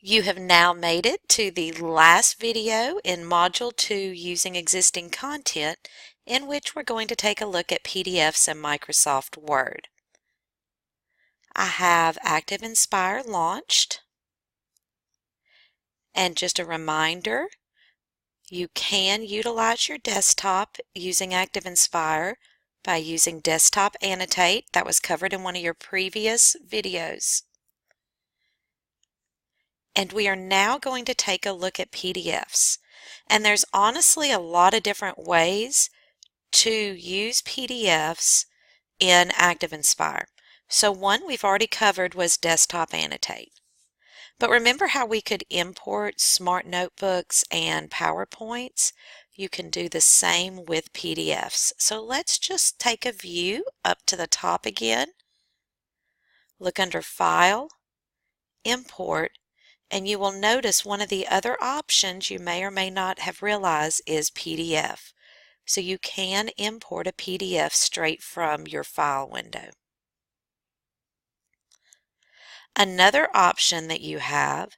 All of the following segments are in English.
You have now made it to the last video in Module 2 using existing content, in which we're going to take a look at PDFs and Microsoft Word. I have ActivInspire launched, and just a reminder, you can utilize your desktop using ActivInspire by using Desktop Annotate. That was covered in one of your previous videos. And we are now going to take a look at PDFs. And there's honestly a lot of different ways to use PDFs in ActivInspire. So one we've already covered was Desktop Annotate. But remember how we could import Smart Notebooks and PowerPoints? You can do the same with PDFs. So let's just take a view up to the top again. Look under File, Import, and you will notice one of the other options you may or may not have realized is PDF. So you can import a PDF straight from your file window. Another option that you have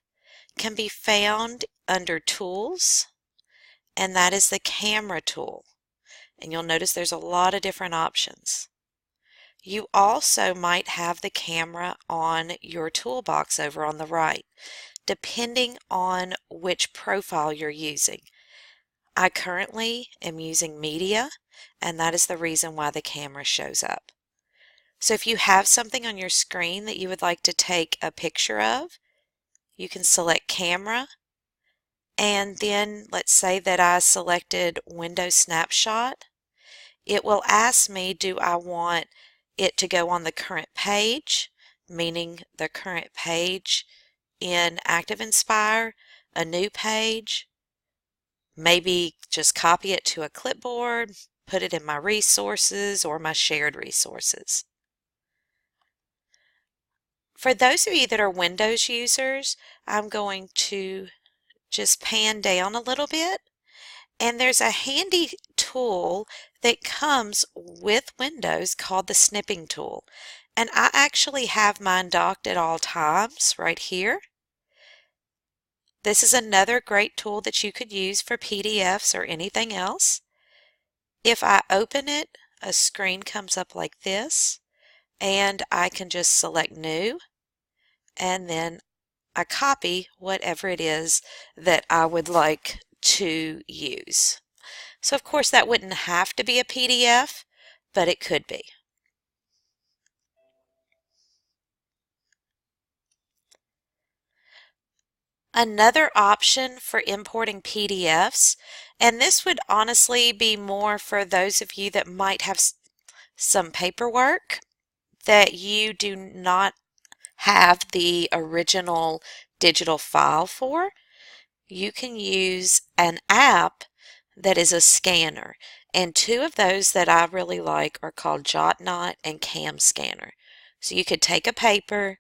can be found under Tools, and that is the Camera tool. And you'll notice there's a lot of different options. You also might have the camera on your toolbox over on the right, depending on which profile you're using. I currently am using Media, and that is the reason why the camera shows up. So if you have something on your screen that you would like to take a picture of, you can select Camera, and then let's say that I selected Window Snapshot. It will ask me, do I want it to go on the current page, meaning the current page in ActivInspire, a new page, maybe just copy it to a clipboard, put it in my resources or my shared resources. For those of you that are Windows users, I'm going to just pan down a little bit, and there's a handy tool that comes with Windows called the snipping tool. And I actually have mine docked at all times right here. This is another great tool that you could use for PDFs or anything else. If I open it, a screen comes up like this, and I can just select New, and then I copy whatever it is that I would like to use. So of course that wouldn't have to be a PDF, but it could be. Another option for importing PDFs, and this would honestly be more for those of you that might have some paperwork that you do not have the original digital file for, you can use an app that is a scanner. And two of those that I really like are called JotNot and Cam Scanner. So you could take a paper,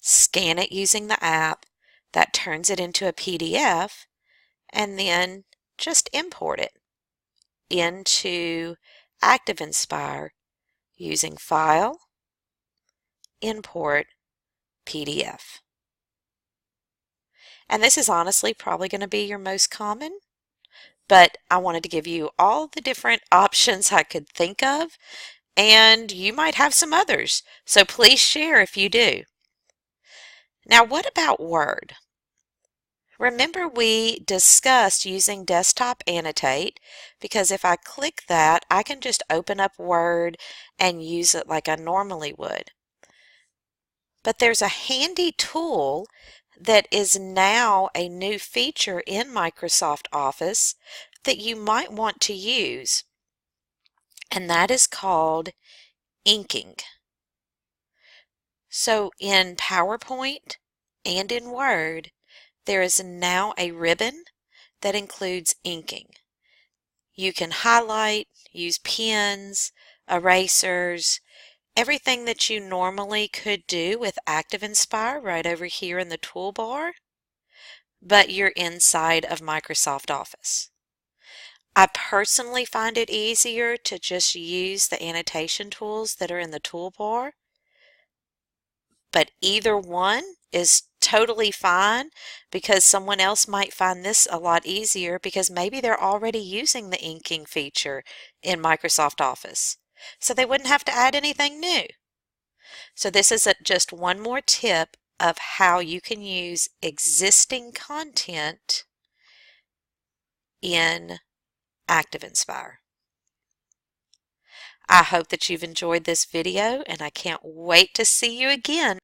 scan it using the app, that turns it into a PDF, and then just import it into ActivInspire using File, Import, PDF. And this is honestly probably going to be your most common, but I wanted to give you all the different options I could think of, and you might have some others, so please share if you do. Now, what about Word? Remember we discussed using Desktop Annotate, because if I click that, I can just open up Word and use it like I normally would. But there's a handy tool that is now a new feature in Microsoft Office that you might want to use, and that is called inking. So in PowerPoint and in Word, there is now a ribbon that includes inking. You can highlight, use pens, erasers, everything that you normally could do with ActivInspire right over here in the toolbar, but you're inside of Microsoft Office. I personally find it easier to just use the annotation tools that are in the toolbar, but either one is totally fine, because someone else might find this a lot easier because maybe they're already using the inking feature in Microsoft Office. So they wouldn't have to add anything new. So this is just one more tip of how you can use existing content in ActivInspire. I hope that you've enjoyed this video, and I can't wait to see you again